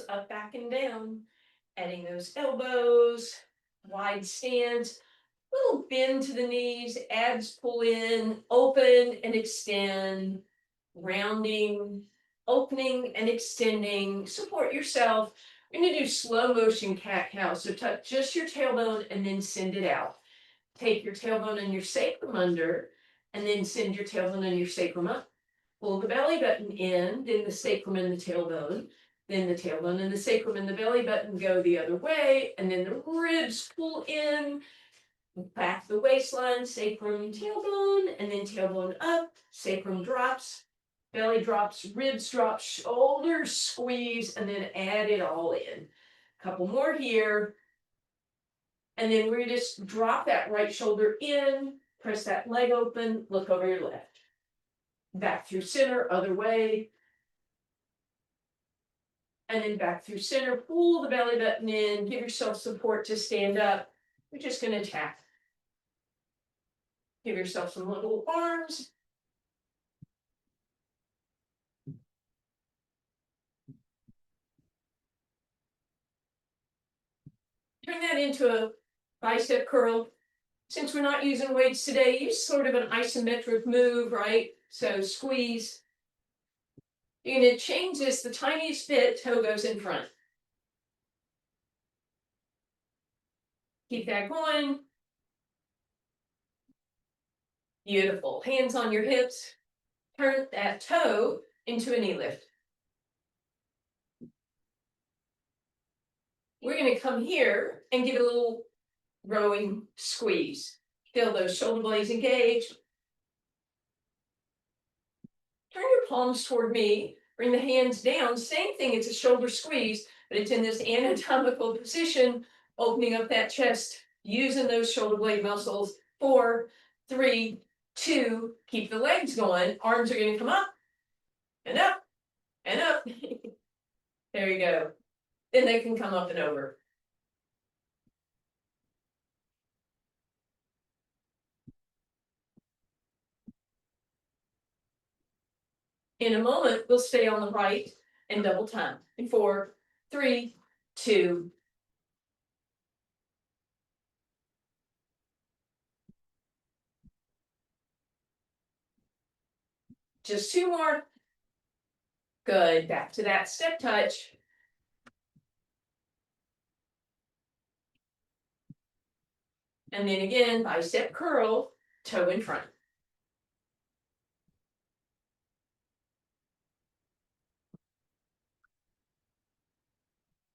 up, back, and down. Adding those elbows, wide stance, little bend to the knees, abs pull in, open and extend, rounding, opening and extending. Support yourself. We're going to do slow motion cat cow. So tuck just your tailbone and then send it out. Take your tailbone and your sacrum under, and then send your tailbone and your sacrum up. Pull the belly button in, then the sacrum and the tailbone, then the tailbone and the sacrum and the belly button go the other way, and then the ribs pull in, back the waistline, sacrum, tailbone, and then tailbone up, sacrum drops, belly drops, ribs drop, shoulders squeeze, and then add it all in. Couple more here. And then we're just drop that right shoulder in, press that leg open, look over your left. Back through center, other way. And then back through center, pull the belly button in, give yourself support to stand up. We're just going to tap. Give yourself some little arms. Turn that into a bicep curl. Since we're not using weights today, use sort of an isometric move, right? So squeeze. You're going to change this the tiniest bit, toe goes in front. Keep that going. Beautiful. Hands on your hips. Turn that toe into a knee lift. We're going to come here and give it a little rowing squeeze. Feel those shoulder blades engage. Turn your palms toward me. Bring the hands down. Same thing, it's a shoulder squeeze, but it's in this anatomical position, opening up that chest, using those shoulder blade muscles. 4, 3, 2, keep the legs going. Arms are going to come up and up and up. There you go. Then they can come up and over. In a moment, we'll stay on the right and double time. In 4, 3, 2. Just 2 more. Good. Back to that step touch. And then again, bicep curl, toe in front.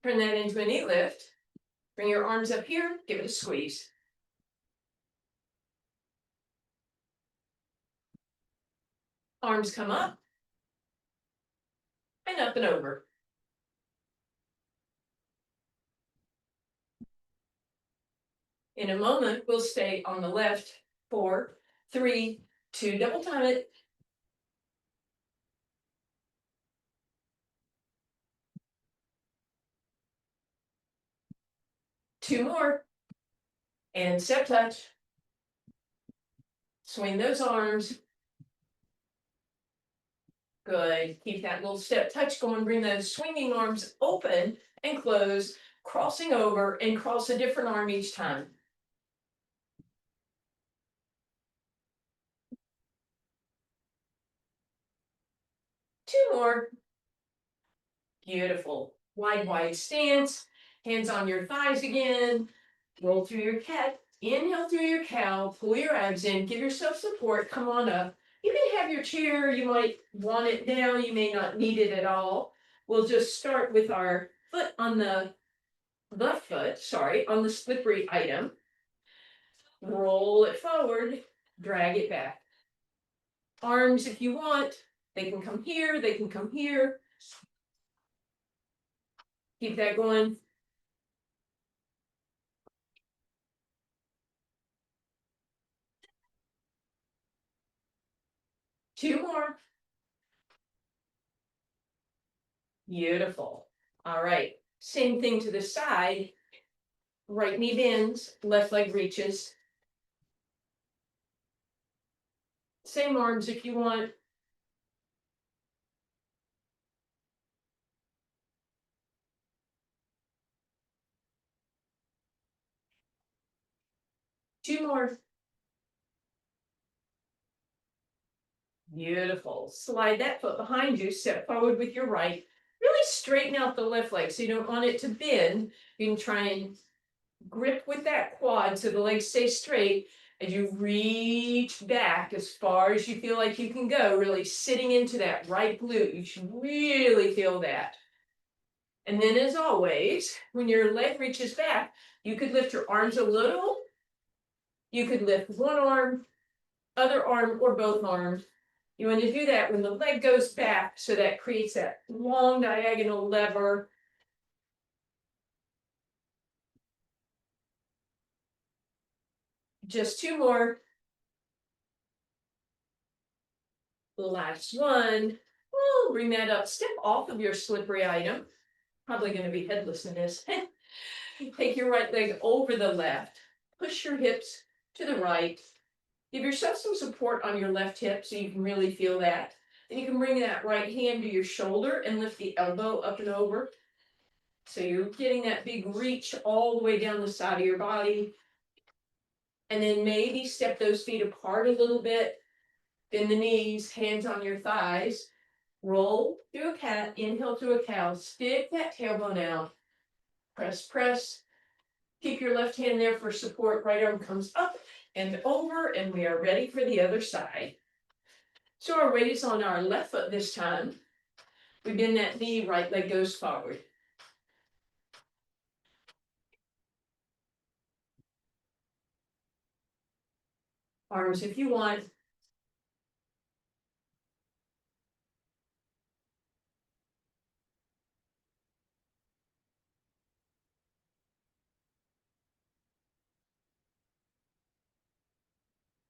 Turn that into a knee lift. Bring your arms up here, give it a squeeze. Arms come up and over. In a moment, we'll stay on the left. 4, 3, 2, double time it. Two more. And step touch. Swing those arms. Good. Keep that little step touch going. Bring those swinging arms open and close, crossing over and cross a different arm each time. Two more. Beautiful. Wide stance. Hands on your thighs again. Roll through your cat. Inhale through your cow. Pull your abs in. Give yourself support. Come on up. You can have your chair. You might want it down. You may not need it at all. We'll just start with our foot on the on the slippery item. Roll it forward. Drag it back. Arms, if you want, they can come here. They can come here. Keep that going. Two more. Beautiful. All right. Same thing to the side. Right knee bends, left leg reaches. Same arms if you want. 2 more. Beautiful. Slide that foot behind you, step forward with your right. Really straighten out the left leg so you don't want it to bend. You can try and grip with that quad so the legs stay straight as you reach back as far as you feel like you can go, really sitting into that right glute. You should really feel that. And then as always, when your leg reaches back, you could lift your arms a little. You could lift one arm, other arm, or both arms. You want to do that when the leg goes back, so that creates that long diagonal lever. Just 2 more. Last one. Well, bring that up. Step off of your slippery item. Probably going to be headless in this. Take your right leg over the left. Push your hips to the right. Give yourself some support on your left hip so you can really feel that. Then you can bring that right hand to your shoulder and lift the elbow up and over. So you're getting that big reach all the way down the side of your body. And then maybe step those feet apart a little bit. Bend the knees, hands on your thighs. Roll through a cat, inhale through a cow. Stick that tailbone out. Press, press. Keep your left hand there for support. Right arm comes up and over, and we are ready for the other side. So our weight is on our left foot this time. We bend that knee, right leg goes forward. Arms if you want.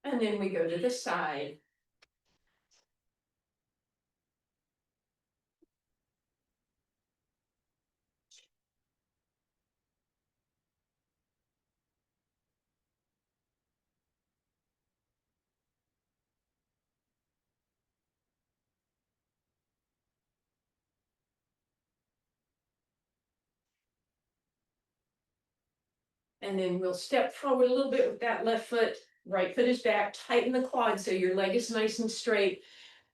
And then we go to the side. And then we'll step forward a little bit with that left foot. Right foot is back. Tighten the quad so your leg is nice and straight.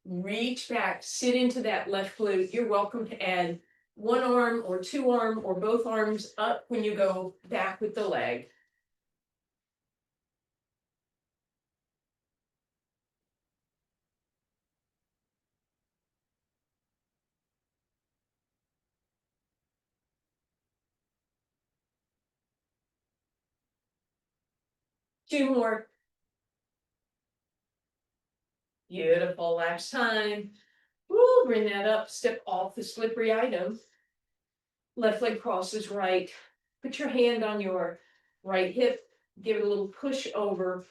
Reach back, sit into that left glute. You're welcome to add one arm or 2 arm or both arms up when you go back with the leg. Two more. Beautiful. Last time. Woo, bring that up. Step off the slippery item. Left leg crosses right. Put your hand on your right hip. Give it a little push over.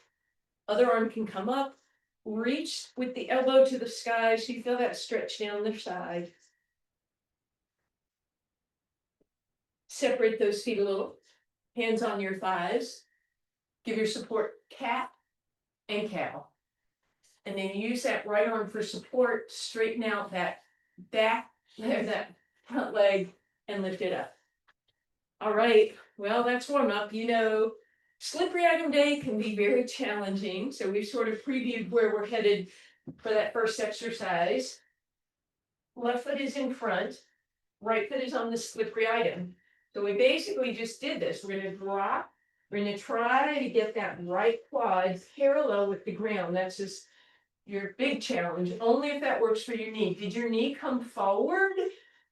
Other arm can come up. Reach with the elbow to the sky so you feel that stretch down the side. Separate those feet a little. Hands on your thighs. Give your support cat and cow. And then use that right arm for support. Straighten out that back, that front leg, and lift it up. All right, well, that's warm up. You know, slippery item day can be very challenging. So we've sort of previewed where we're headed for that first exercise. Left foot is in front. Right foot is on the slippery item. So we basically just did this. We're going to drop. We're going to try to get that right quad parallel with the ground. That's just your big challenge. Only if that works for your knee. Did your knee come forward?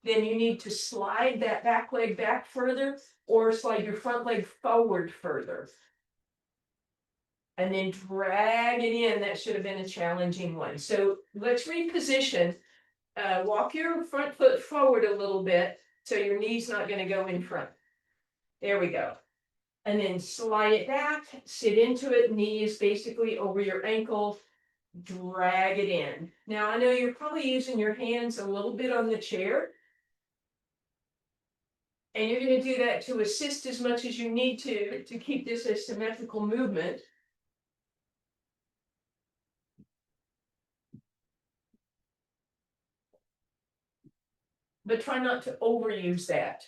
Then you need to slide that back leg back further or slide your front leg forward further. And then drag it in. That should have been a challenging one. So let's reposition. Walk your front foot forward a little bit so your knee's not going to go in front. There we go. And then slide it back, sit into it. Knee is basically over your ankle. Drag it in. Now I know you're probably using your hands a little bit on the chair. And you're going to do that to assist as much as you need to keep this a symmetrical movement. But try not to overuse that.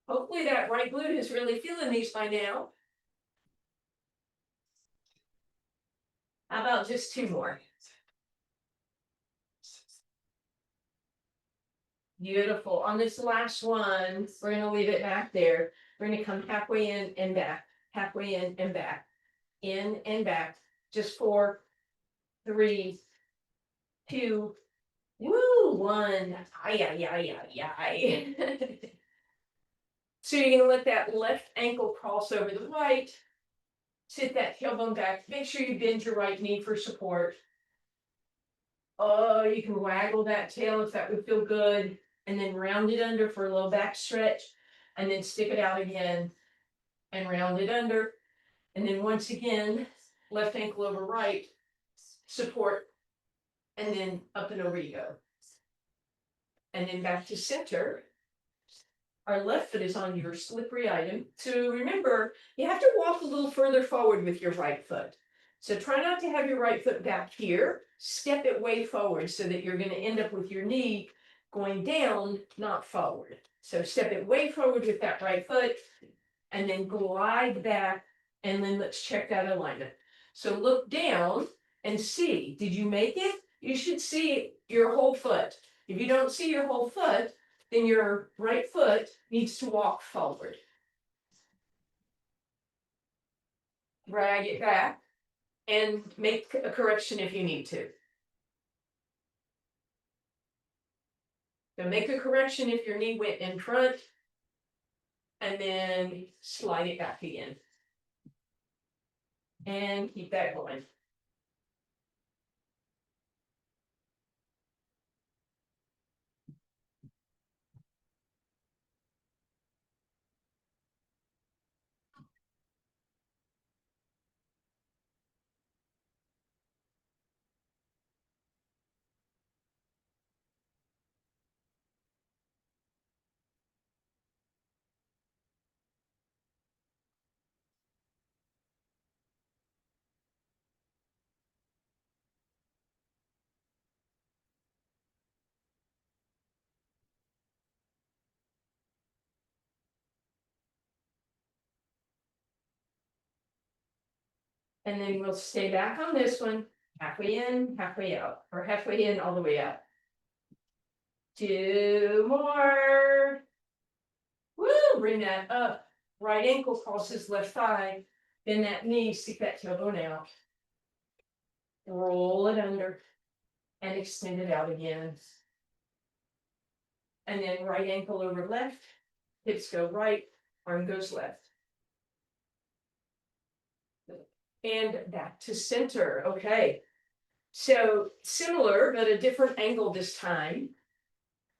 Hopefully that right glute is really feeling these by now. How about just two more? Beautiful. On this last one, we're gonna leave it back there. We're gonna come halfway in and back, halfway in and back, in and back. Just 4, 3, 2, woo, 1. Ay, ay, ay, ay, ay. So you're gonna let that left ankle cross over the right. Sit that tailbone back. Make sure you bend your right knee for support. Oh, you can waggle that tail if that would feel good. And then round it under for a little back stretch. And then stick it out again. And round it under. And then once again, left ankle over right. Support. And then up and over you go. And then back to center. Our left foot is on your slippery item. So remember, you have to walk a little further forward with your right foot. So try not to have your right foot back here. Step it way forward so that you're going to end up with your knee going down, not forward. So step it way forward with that right foot and then glide back. And then let's check that alignment. So look down and see, did you make it? You should see your whole foot. If you don't see your whole foot, then your right foot needs to walk forward. Drag it back and make a correction if you need to. So make a correction if your knee went in front and then slide it back again. And keep that going. And then we'll stay back on this one, halfway in, halfway out, or halfway in, all the way out. 2 more. Woo, bring that up. Right ankle crosses left thigh. Bend that knee, stick that tailbone out. Roll it under and extend it out again. And then right ankle over left, hips go right, arm goes left. And back to center. Okay. So similar, but a different angle this time.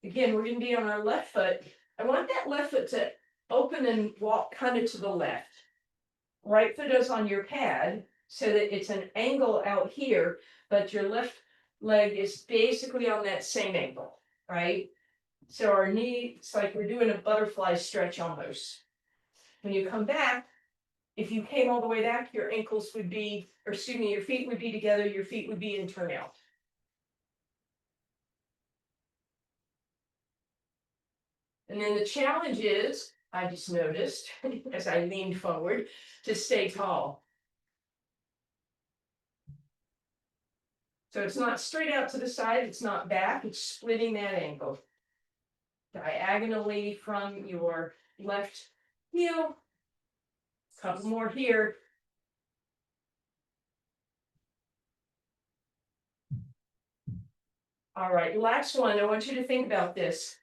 Again, we're going to be on our left foot. I want that left foot to open and walk kind of to the left. Right foot is on your pad so that it's an angle out here, but your left leg is basically on that same angle, right? So our knee, it's like we're doing a butterfly stretch almost. When you come back, if you came all the way back, your ankles would be, or excuse me, your feet would be together, your feet would be in turnout. And then the challenge is, I just noticed, as I leaned forward, to stay tall. So it's not straight out to the side, it's not back, it's splitting that ankle. Diagonally from your left heel. Couple more here. All right, last one, I want you to think about this.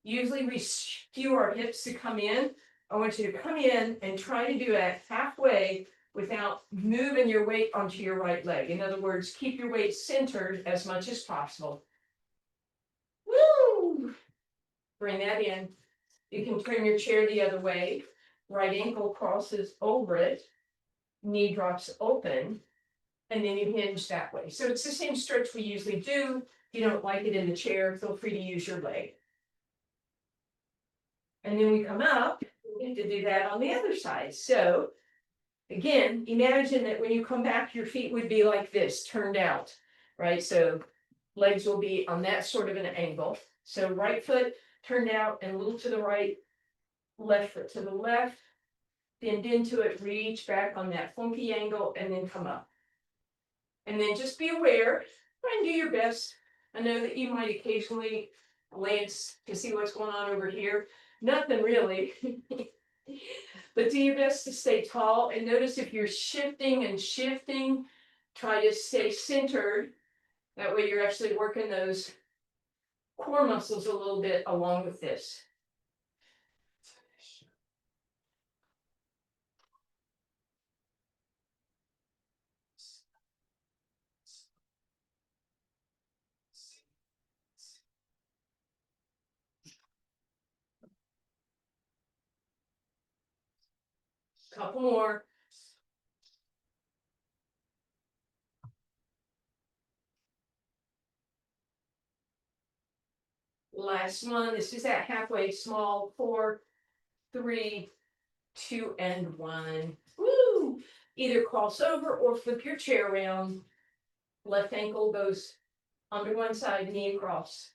Usually we skew our hips to come in. I want you to come in and try to do it halfway without moving your weight onto your right leg. In other words, keep your weight centered as much as possible. Woo! Bring that in. You can turn your chair the other way. Right ankle crosses over it. Knee drops open. And then you hinge that way. So it's the same stretch we usually do. If you don't like it in the chair, feel free to use your leg. And then we come up, we need to do that on the other side. So again, imagine that when you come back, your feet would be like this, turned out, right? So legs will be on that sort of an angle. So right foot turned out and a little to the right, left foot to the left, bend into it, reach back on that funky angle, and then come up. And then just be aware, try and do your best. I know that you might occasionally glance to see what's going on over here. Nothing really. But do your best to stay tall, and notice if you're shifting and shifting, try to stay centered. That way you're actually working those core muscles a little bit along with this. Couple more. Last one. This is that halfway small. 4, 3, 2, and 1. Woo! Either cross over or flip your chair around. Left ankle goes under one side, knee across.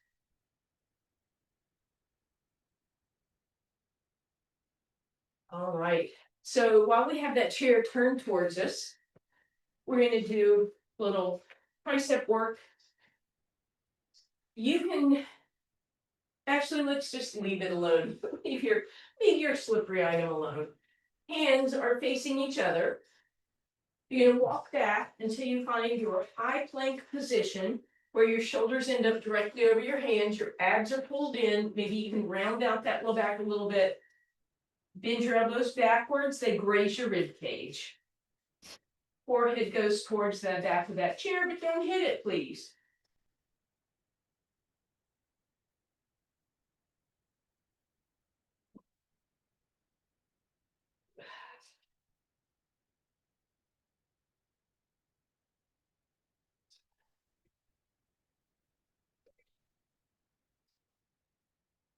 All right. So while we have that chair turned towards us, we're going to do a little tricep work. You can actually, let's just leave it alone. leave your slippery item alone. Hands are facing each other. You're going to walk back until you find your high plank position where your shoulders end up directly over your hands. Your abs are pulled in. Maybe you can round out that low back a little bit. Bend your elbows backwards. They graze your rib cage. Forehead goes towards the back of that chair, but don't hit it, please.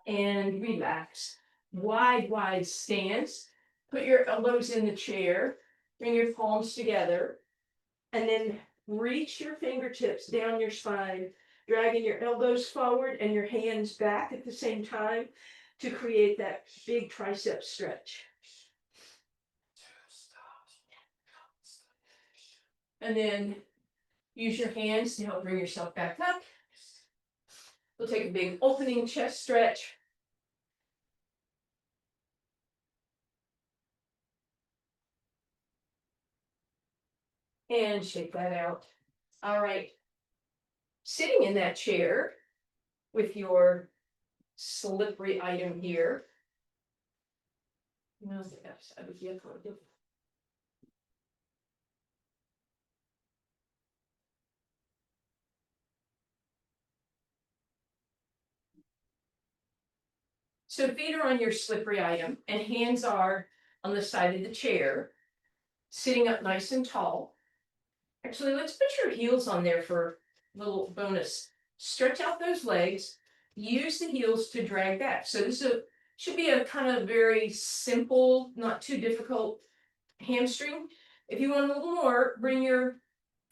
And relax. Wide stance. Put your elbows in the chair. Bring your palms together. And then reach your fingertips down your spine, dragging your elbows forward and your hands back at the same time to create that big tricep stretch. And then use your hands to help bring yourself back up. We'll take a big opening chest stretch. And shake that out. All right. Sitting in that chair with your slippery item here. So feet are on your slippery item and hands are on the side of the chair, sitting up nice and tall. Actually, let's put your heels on there for a little bonus. Stretch out those legs, use the heels to drag back. So this should be a kind of very simple, not too difficult hamstring. If you want a little more, bring your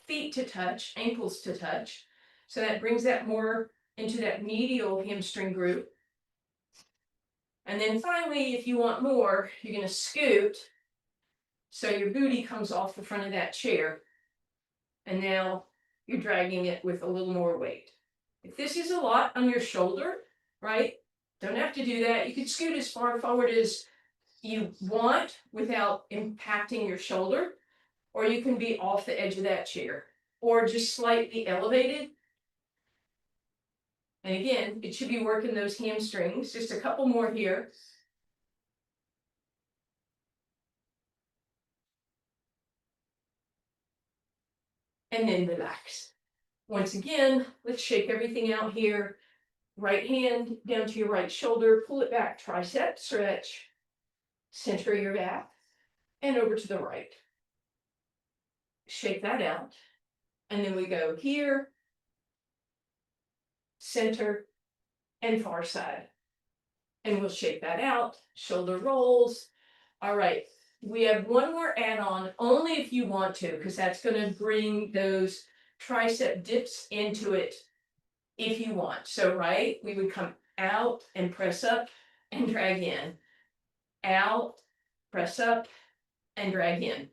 feet to touch, ankles to touch. So that brings that more into that medial hamstring group. And then finally, if you want more, you're going to scoot so your booty comes off the front of that chair. And now you're dragging it with a little more weight. If this is a lot on your shoulder, right, don't have to do that. You can scoot as far forward as you want without impacting your shoulder, or you can be off the edge of that chair, or just slightly elevated. And again, it should be working those hamstrings. Just a couple more here. And then relax. Once again, let's shake everything out here. Right hand down to your right shoulder, pull it back, tricep stretch, center your back, and over to the right. Shake that out. And then we go here, center, and far side. And we'll shake that out, shoulder rolls. All right, we have one more add-on, only if you want to, because that's going to bring those tricep dips into it if you want. So, right, we would come out and press up and drag in. out, press up, and drag in.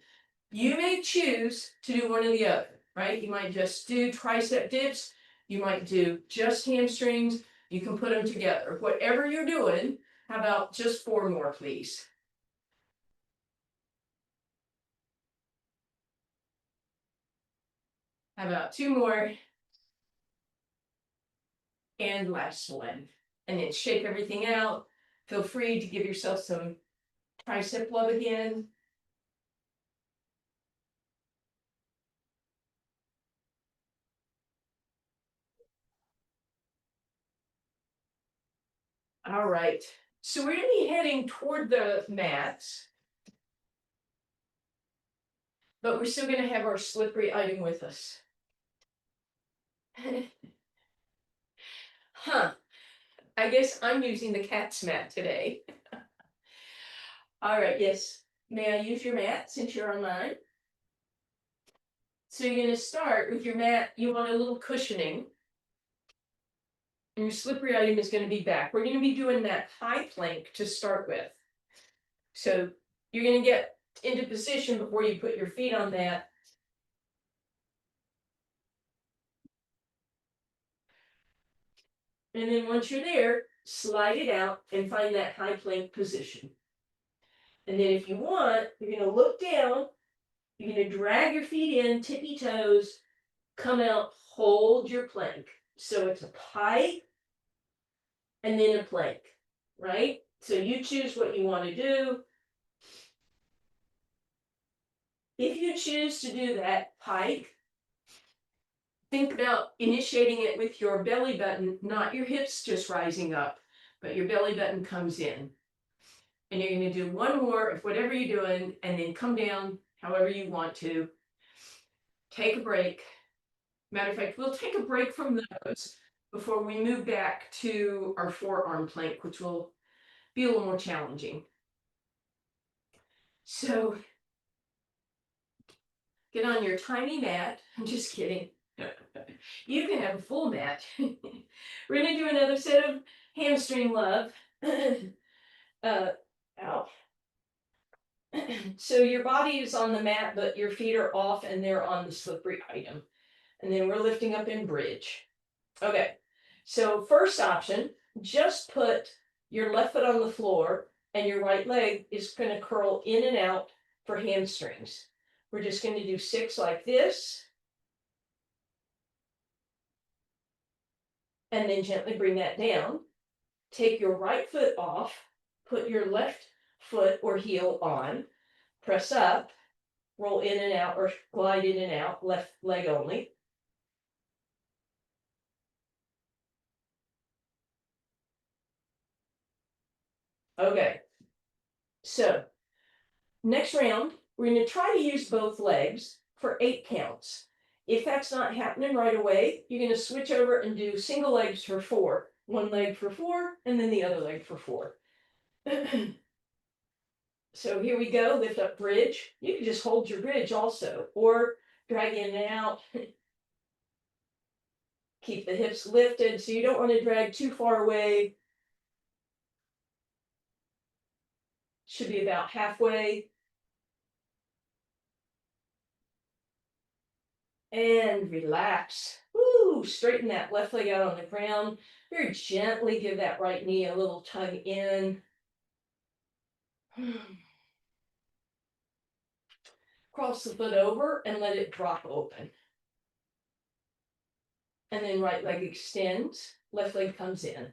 You may choose to do one or the other, right? You might just do tricep dips, you might do just hamstrings, you can put them together. Whatever you're doing, how about just 4 more, please? How about 2 more? And last one. And then shake everything out. Feel free to give yourself some tricep love again. All right. So we're going to be heading toward the mats, but we're still going to have our slippery item with us. Huh. I guess I'm using the cat's mat today. All right, yes. May I use your mat since you're on mine? So you're going to start with your mat. You want a little cushioning. And your slippery item is going to be back. We're going to be doing that high plank to start with. So you're going to get into position before you put your feet on that. And then once you're there, slide it out and find that high plank position. And then if you want, you're going to look down, you're going to drag your feet in, tippy toes, come out, hold your plank. So it's a pike and then a plank, right? So you choose what you want to do. If you choose to do that pike, think about initiating it with your belly button, not your hips just rising up, but your belly button comes in. And you're going to do one more of whatever you're doing, and then come down however you want to. Take a break. Matter of fact, we'll take a break from those before we move back to our forearm plank, which will be a little more challenging. So get on your tiny mat. I'm just kidding. You can have a full mat. We're going to do another set of hamstring love. Ow. So your body is on the mat, but your feet are off and they're on the slippery item. And then we're lifting up in bridge. Okay, so first option, just put your left foot on the floor and your right leg is going to curl in and out for hamstrings. We're just going to do 6 like this. And then gently bring that down. Take your right foot off, put your left foot or heel on, press up, roll in and out or glide in and out, left leg only. Okay, so next round, we're going to try to use both legs for 8 counts. If that's not happening right away, you're going to switch over and do single legs for 4. One leg for 4, and then the other leg for 4. So here we go, lift up bridge. You can just hold your bridge also, or drag in and out. Keep the hips lifted, so you don't want to drag too far away. Should be about halfway. And relax. Woo! Straighten that left leg out on the ground. Very gently give that right knee a little tug in. Cross the foot over and let it drop open. And then right leg extends, left leg comes in.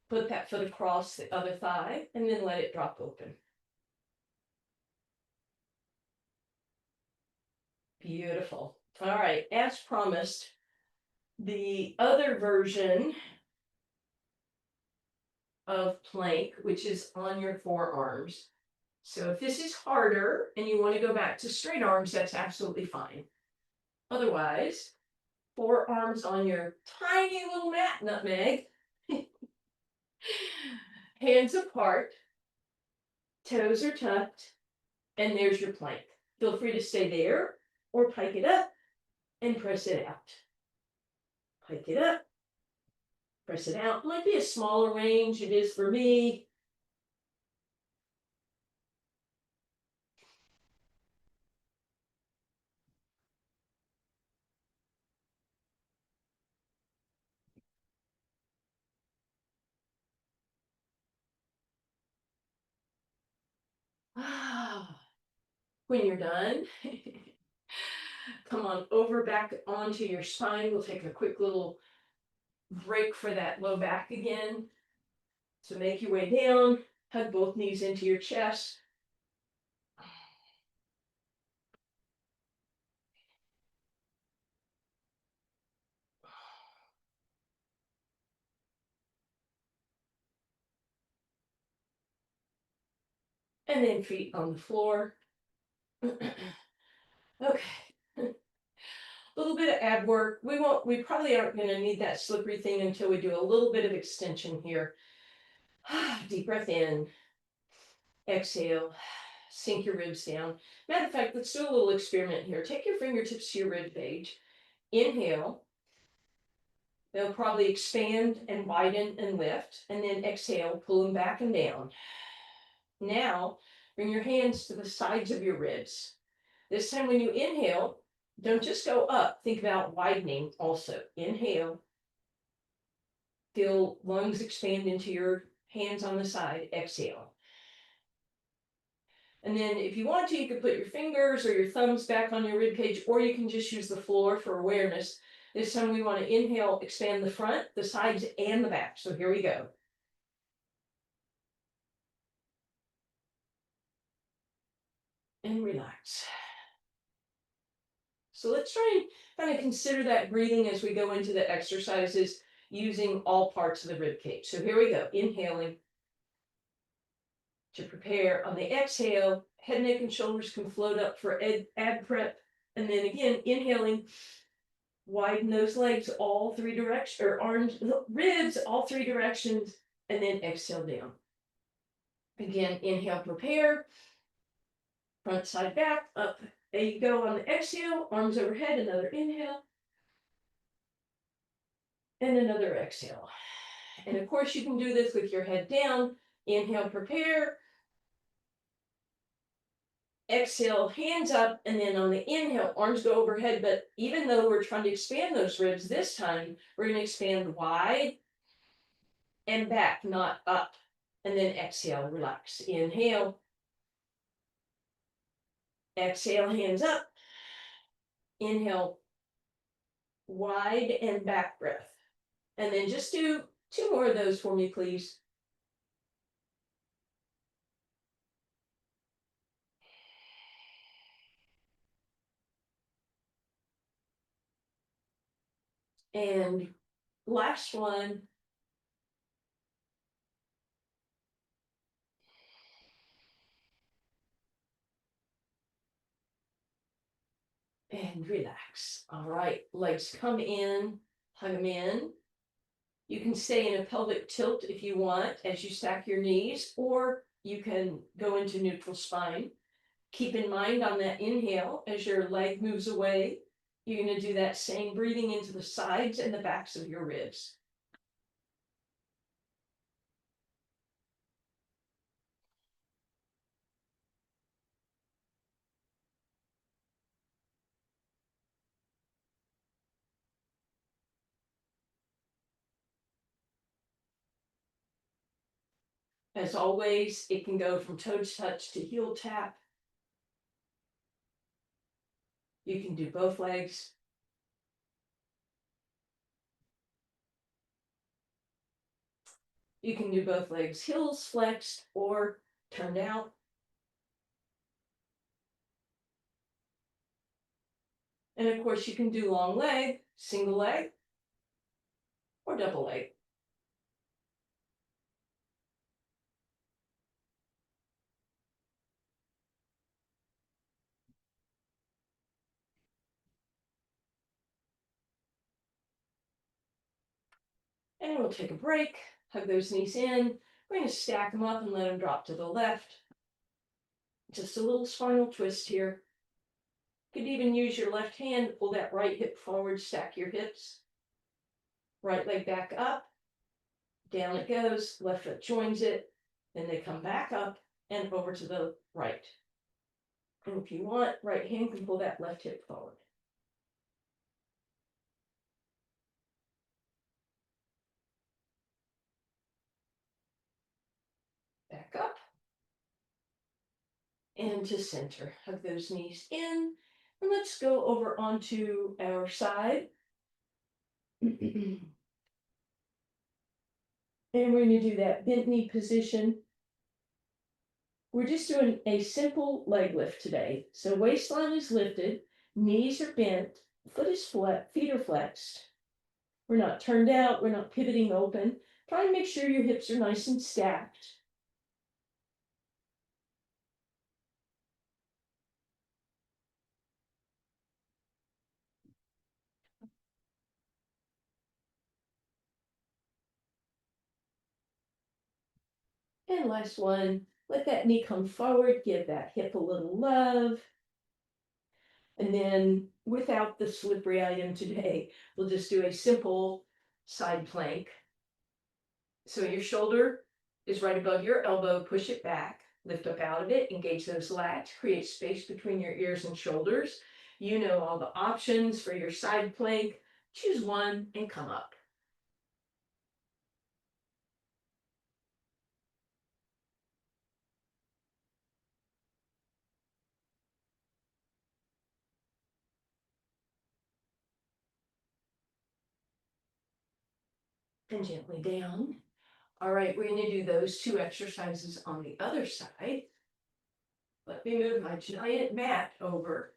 Put that foot across the other thigh and then let it drop open. Beautiful. All right, as promised, the other version of plank, which is on your forearms. So if this is harder and you want to go back to straight arms, that's absolutely fine. Otherwise, forearms on your tiny little mat, Nutmeg. Hands apart, toes are tucked, and there's your plank. Feel free to stay there or pike it up and press it out. Pike it up Press it out. It might be a smaller range. It is for me. When you're done, come on over back onto your spine. We'll take a quick little break for that low back again. So make your way down, hug both knees into your chest. And then feet on the floor. Okay. A little bit of ab work. We probably aren't going to need that slippery thing until we do a little bit of extension here. Deep breath in. Exhale. Sink your ribs down. Matter of fact, let's do a little experiment here. Take your fingertips to your rib cage. Inhale. They'll probably expand and widen and lift. And then exhale, pull them back and down. Now, bring your hands to the sides of your ribs. This time when you inhale, don't just go up. Think about widening also. Inhale. Feel lungs expand into your hands on the side. Exhale. And then if you want to, you could put your fingers or your thumbs back on your rib cage, or you can just use the floor for awareness. This time we want to inhale, expand the front, the sides, and the back. So here we go. And relax. So let's try and kind of consider that breathing as we go into the exercises using all parts of the rib cage. So here we go. Inhaling. To prepare on the exhale, head, neck, and shoulders can float up for ab prep. And then again, inhaling, widen those legs all three directions, or arms, ribs, all three directions, and then exhale down. Again, inhale, prepare, front, side, back, up. There you go on the exhale, arms overhead, another inhale, and another exhale. And of course, you can do this with your head down. Inhale, prepare. Exhale, hands up, and then on the inhale, arms go overhead. But even though we're trying to expand those ribs this time, we're going to expand wide and back, not up. And then exhale, relax. Inhale. Exhale, hands up. Inhale, wide and back breath. And then just do 2 more of those for me, please. And last one. And relax. All right, legs come in, hug them in. You can stay in a pelvic tilt if you want as you stack your knees, or you can go into neutral spine. Keep in mind on that inhale, as your leg moves away, you're going to do that same breathing into the sides and the backs of your ribs. As always, it can go from toe touch to heel tap. You can do both legs. You can do both legs, heels flexed or turned out. And of course, you can do long leg, single leg, or double leg. And we'll take a break, hug those knees in. We're going to stack them up and let them drop to the left. Just a little spinal twist here. You could even use your left hand to pull that right hip forward, stack your hips. Right leg back up. down it goes, left foot joins it, then they come back up and over to the right. And if you want, right hand can pull that left hip forward. Back up. And to center. Hug those knees in. And let's go over onto our side. And we're going to do that bent knee position. We're just doing a simple leg lift today. So waistline is lifted, knees are bent, foot is flat, feet are flexed. We're not turned out, we're not pivoting open. Try and make sure your hips are nice and stacked. And last one, let that knee come forward, give that hip a little love. And then without the slippery item today, we'll just do a simple side plank. So your shoulder is right above your elbow, push it back, lift up out of it, engage those lats, create space between your ears and shoulders. You know all the options for your side plank. Choose one and come up. And gently down. All right, we're going to do those two exercises on the other side. Let me move my giant mat over.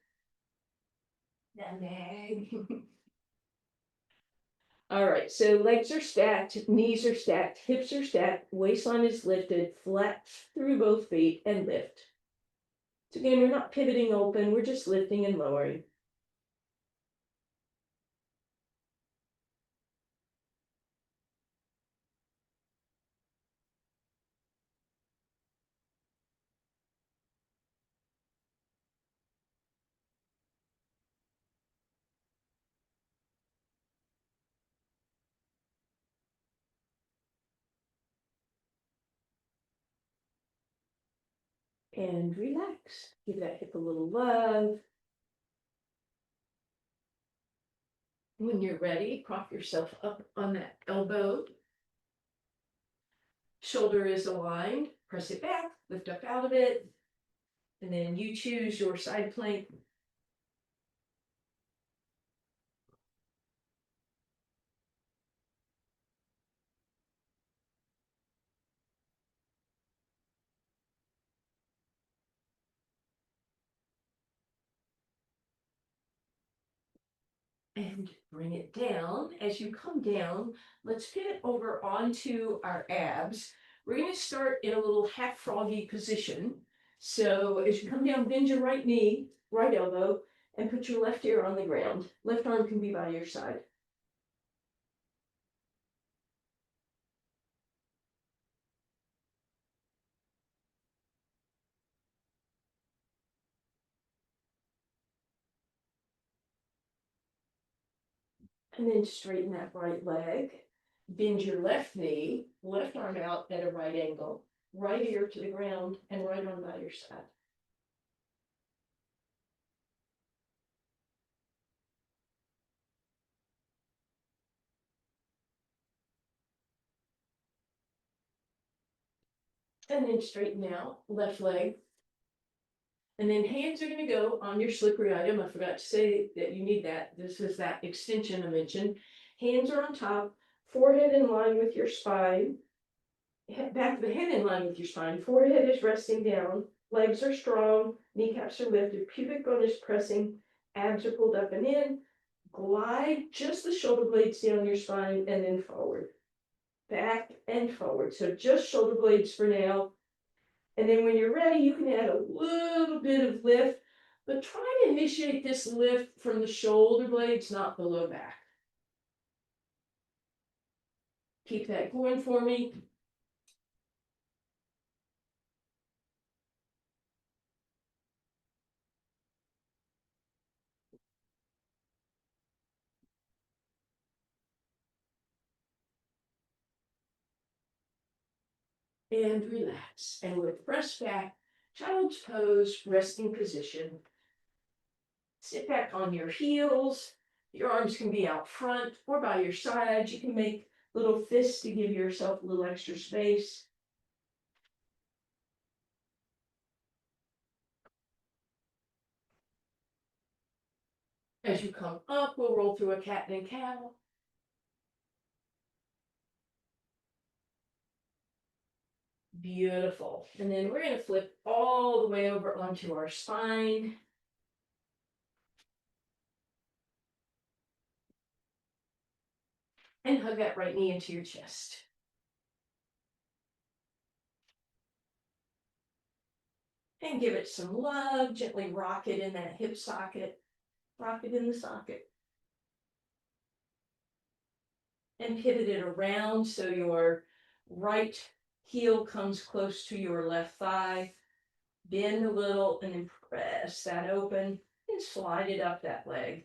All right, so legs are stacked, knees are stacked, hips are stacked, waistline is lifted, flex through both feet and lift. So again, we're not pivoting open, we're just lifting and lowering. And relax. Give that hip a little love. When you're ready, prop yourself up on that elbow. Shoulder is aligned. Press it back, lift up out of it. And then you choose your side plank. And bring it down. As you come down, let's pivot over onto our abs. We're going to start in a little half froggy position. So as you come down, bend your right knee, right elbow, and put your left ear on the ground. Left arm can be by your side. And then straighten that right leg. Bend your left knee, left arm out at a right angle, right ear to the ground, and right arm by your side. And then straighten out, left leg. And then hands are going to go on your slippery item. I forgot to say that you need that. This is that extension I mentioned. Hands are on top, forehead in line with your spine, back of the head in line with your spine. Forehead is resting down, legs are strong, kneecaps are lifted, pubic bone is pressing, abs are pulled up and in. Glide just the shoulder blades down your spine and then forward, back and forward. So just shoulder blades for now. And then when you're ready, you can add a little bit of lift, but try to initiate this lift from the shoulder blades, not the low back. Keep that going for me. and relax. And we'll press back, child's pose, resting position. Sit back on your heels. Your arms can be out front or by your sides. You can make little fists to give yourself a little extra space. As you come up, we'll roll through a cat and cow. Beautiful. And then we're going to flip all the way over onto our spine. And hug that right knee into your chest. And give it some love. Gently rock it in that hip socket. Rock it in the socket. And pivot it around so your right heel comes close to your left thigh. Bend a little and then press that open and slide it up that leg.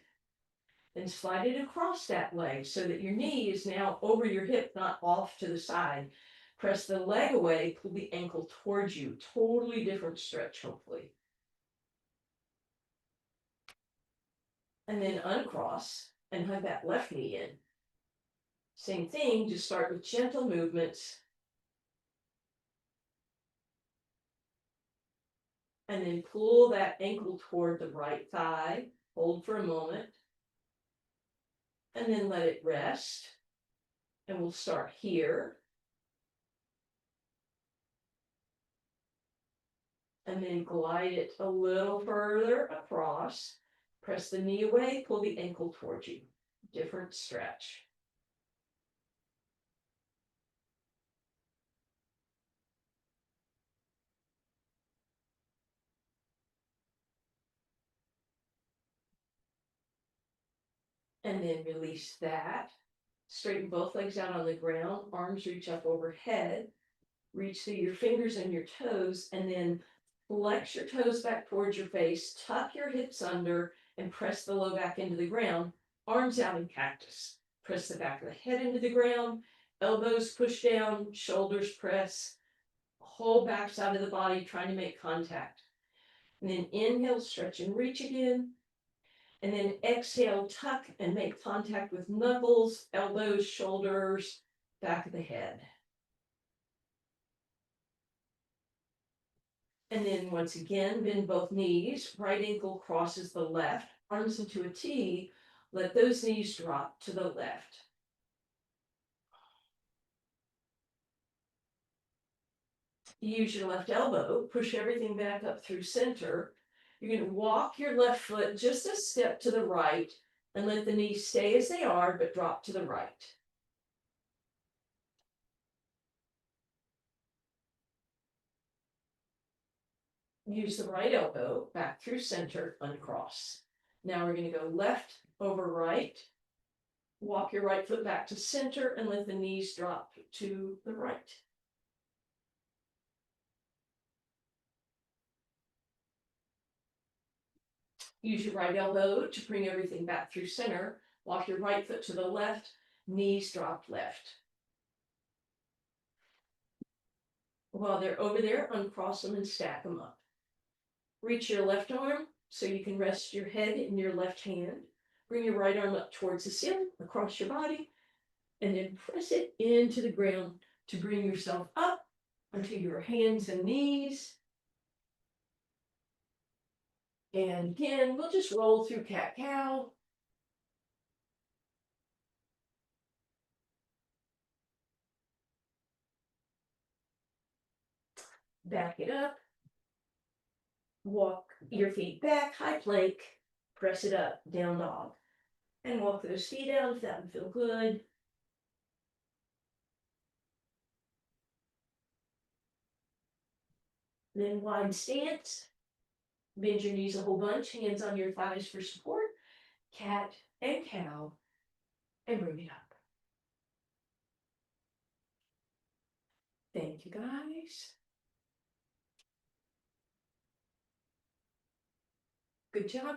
Then slide it across that leg so that your knee is now over your hip, not off to the side. Press the leg away, pull the ankle towards you. Totally different stretch, hopefully. And then uncross and hug that left knee in. Same thing, just start with gentle movements. And then pull that ankle toward the right thigh. Hold for a moment. And then let it rest. And we'll start here. And then glide it a little further across. Press the knee away, pull the ankle towards you. Different stretch. And then release that. Straighten both legs out on the ground. Arms reach up overhead. Reach through your fingers and your toes. And then flex your toes back towards your face. Tuck your hips under and press the low back into the ground. Arms out in cactus. Press the back of the head into the ground. Elbows push down. Shoulders press. Whole back side of the body trying to make contact. And then inhale, stretch and reach again. And then exhale, tuck and make contact with knuckles, elbows, shoulders, back of the head. And then once again, bend both knees. Right ankle crosses the left, arms into a T. Let those knees drop to the left. Use your left elbow, push everything back up through center. You're going to walk your left foot just a step to the right and let the knees stay as they are, but drop to the right. Use the right elbow back through center, uncross. Now we're going to go left over right. Walk your right foot back to center and let the knees drop to the right. Use your right elbow to bring everything back through center. Walk your right foot to the left, knees drop left. While they're over there, uncross them and stack them up. Reach your left arm so you can rest your head in your left hand. Bring your right arm up towards the ceiling, across your body, and then press it into the ground to bring yourself up onto your hands and knees. And again, we'll just roll through cat-cow. Back it up. Walk your feet back, high plank. Press it up, down dog. And walk those feet out if that would feel good. Then wide stance. Bend your knees a whole bunch, hands on your thighs for support. Cat and cow. And bring it up. Thank you, guys. Good job.